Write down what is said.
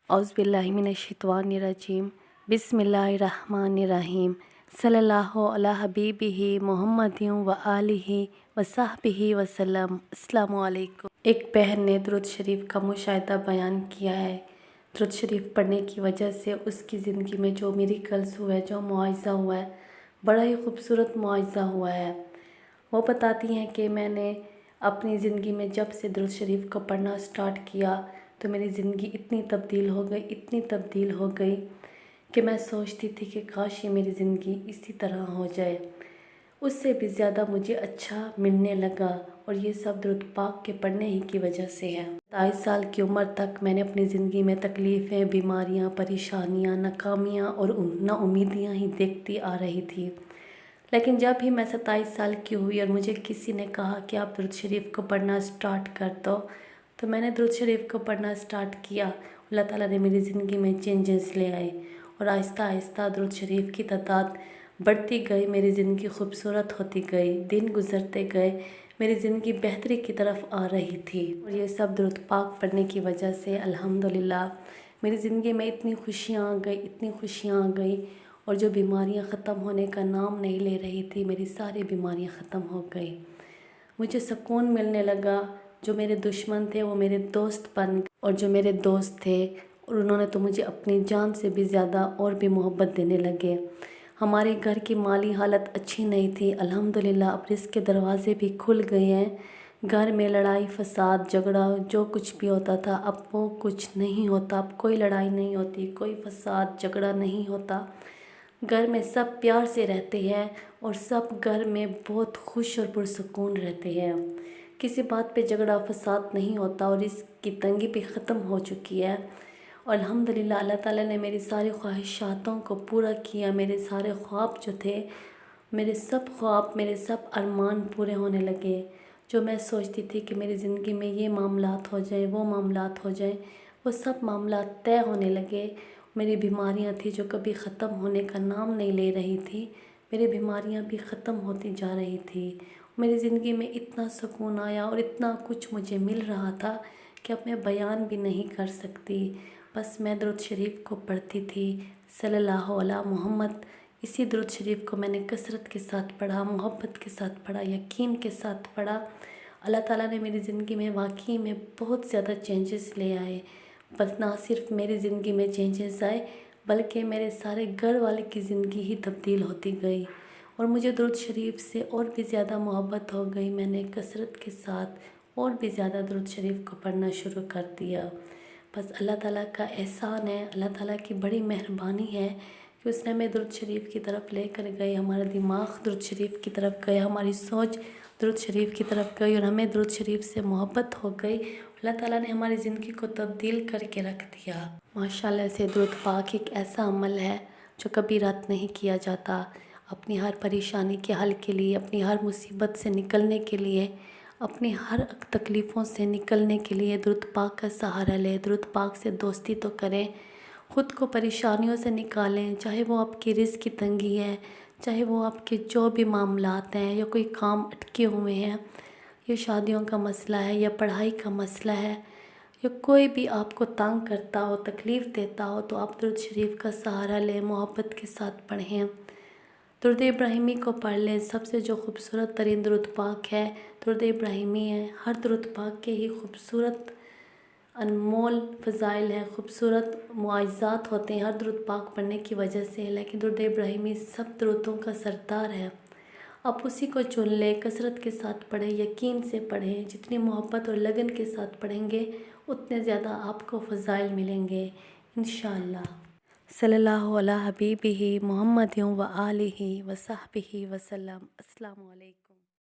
औज़ुबिल्लाहिमिनश्शैतानिर्रजीम बिस्मिल्लाहिर्रहमानिर्रहीम सल्लल्लाहु अला हबीबिही मुहम्मदिन व आलिहि व सहबिही वसल्लम। अस्सलामु अलैकुम। एक बहन ने दुरूद शरीफ का मुशाहिदा बयान किया है। दुरूद शरीफ पढ़ने की वजह से उसकी ज़िंदगी में जो मिरेकल्स हुआ है, जो मुआज़ा हुआ है, बड़ा ही खूबसूरत मुआज़ा हुआ है। वो बताती हैं कि मैंने अपनी ज़िंदगी में जब से दुरूद शरीफ को पढ़ना स्टार्ट किया तो मेरी ज़िंदगी इतनी तब्दील हो गई, इतनी तब्दील हो गई कि मैं सोचती थी कि काश ये मेरी ज़िंदगी इसी तरह हो जाए। उससे भी ज़्यादा मुझे अच्छा मिलने लगा और ये सब दुरूद पाक के पढ़ने ही की वजह से है। 27 साल की उम्र तक मैंने अपनी ज़िंदगी में तकलीफ़ें, बीमारियां, परेशानियां, नाकामियां और नाउमीदियां ही देखती आ रही थी। लेकिन जब भी मैं 27 साल की हुई और मुझे किसी ने कहा कि आप दुरूद शरीफ को पढ़ना स्टार्ट कर दो, तो मैंने दुरूद शरीफ को पढ़ना स्टार्ट किया। अल्लाह ताला ने मेरी ज़िंदगी में चेंजेस ले आए और आहिस्ता आहिस्ता दुरूद शरीफ की तादाद बढ़ती गई, मेरी ज़िंदगी खूबसूरत होती गई। दिन गुजरते गए, मेरी ज़िंदगी बेहतरी की तरफ आ रही थी और ये सब दुरूद पाक पढ़ने की वजह से अल्हम्दुलिल्लाह मेरी ज़िंदगी में इतनी खुशियाँ आ गई, इतनी खुशियाँ आ गई और जो बीमारियाँ ख़त्म होने का नाम नहीं ले रही थी, मेरी सारी बीमारियाँ ख़त्म हो गई। मुझे सुकून मिलने लगा। जो मेरे दुश्मन थे वो मेरे दोस्त बन गए और जो मेरे दोस्त थे और उन्होंने तो मुझे अपनी जान से भी ज़्यादा और भी मोहब्बत देने लगे। हमारे घर की माली हालत अच्छी नहीं थी, अल्हम्दुलिल्लाह अब रिज़्क़ के दरवाज़े भी खुल गए हैं। घर में लड़ाई फसाद झगड़ा जो कुछ भी होता था अब वो कुछ नहीं होता। अब कोई लड़ाई नहीं होती, कोई फसाद झगड़ा नहीं होता। घर में सब प्यार से रहते हैं और सब घर में बहुत खुश और पुरसुकून रहते हैं। किसी बात पे झगड़ा फसाद नहीं होता और इसकी तंगी भी ख़त्म हो चुकी है। और अल्हम्दुलिल्लाह अल्लाह ताला ने मेरी सारी ख्वाहिशातों को पूरा किया। मेरे सारे ख्वाब जो थे, मेरे सब ख्वाब, मेरे सब अरमान पूरे होने लगे। जो मैं सोचती थी कि मेरी ज़िंदगी में ये मामलात हो जाए, वो मामलात हो जाए, वो सब मामलात तय होने लगे। मेरी बीमारियां थी जो कभी ख़त्म होने का नाम नहीं ले रही थी, मेरी बीमारियां भी ख़त्म होती जा रही थी। मेरी ज़िंदगी में इतना सुकून आया और इतना कुछ मुझे मिल रहा था कि अब मैं बयान भी नहीं कर सकती। बस मैं दुरूद शरीफ को पढ़ती थी, सल्लल्लाहु अला मुहम्मद। इसी दुरूद शरीफ को मैंने कसरत के साथ पढ़ा, मोहब्बत के साथ पढ़ा, यकीन के साथ पढ़ा। अल्लाह ताला ने मेरी ज़िंदगी में वाकई में बहुत ज़्यादा चेंजेस ले आए। बस ना सिर्फ मेरी ज़िंदगी में चेंजेस आए बल्कि मेरे सारे घर वाले की ज़िंदगी ही तब्दील होती गई और मुझे दुरूद शरीफ से और भी ज़्यादा मोहब्बत हो गई। मैंने कसरत के साथ और भी ज़्यादा दुरूद शरीफ को पढ़ना शुरू कर दिया। बस अल्लाह ताला का एहसान है, अल्लाह ताला की बड़ी मेहरबानी है कि उसने हमें दुरूद शरीफ की तरफ लेकर गए। हमारा दिमाग दुरूद शरीफ की तरफ गया, हमारी सोच दुरूद शरीफ की तरफ गई और हमें दुरूद शरीफ से मोहब्बत हो गई। अल्लाह ताला ने हमारी ज़िंदगी को तब्दील करके रख दिया। माशाल्लाह से दुरूद पाक एक ऐसा अमल है जो कभी रद्द नहीं किया जाता। अपनी हर परेशानी के हल के लिए, अपनी हर मुसीबत से निकलने के लिए, अपनी हर तकलीफ़ों से निकलने के लिए दुरूद पाक का सहारा लें। दुरूद पाक से दोस्ती तो करें, ख़ुद को परेशानियों से निकालें। चाहे वो आपकी रिज़्क़ की तंगी है, चाहे वो आपके जो भी मामलात हैं या कोई काम अटके हुए हैं, या शादियों का मसला है या पढ़ाई का मसला है या कोई भी आपको तंग करता हो, तकलीफ़ देता हो, तो आप दुरूद शरीफ का सहारा लें, मोहब्बत के साथ पढ़ें। दुरूद इब्राहिमी को पढ़ लें। सबसे जो खूबसूरत तरीन दुरूद पाक है दुरूद इब्राहिमी है। हर दुरूद पाक के ही खूबसूरत अनमोल फ़ज़ाइल हैं, खूबसूरत मुआज़ात होते हैं हर दुरूद पाक पढ़ने की वजह से। लेकिन दुरूद इब्राहिमी सब दुरूदों का सरदार है। आप उसी को चुन लें, कसरत के साथ पढ़ें, यकीन से पढ़ें। जितनी मोहब्बत और लगन के साथ पढ़ेंगे उतने ज़्यादा आपको फ़ज़ाइल मिलेंगे इंशाअल्लाह। सल्लल्लाहु अला हबीबिही मुहम्मदिन व आलिहि व सहबिही वसल्लम। अस्सलामु अलैकुम।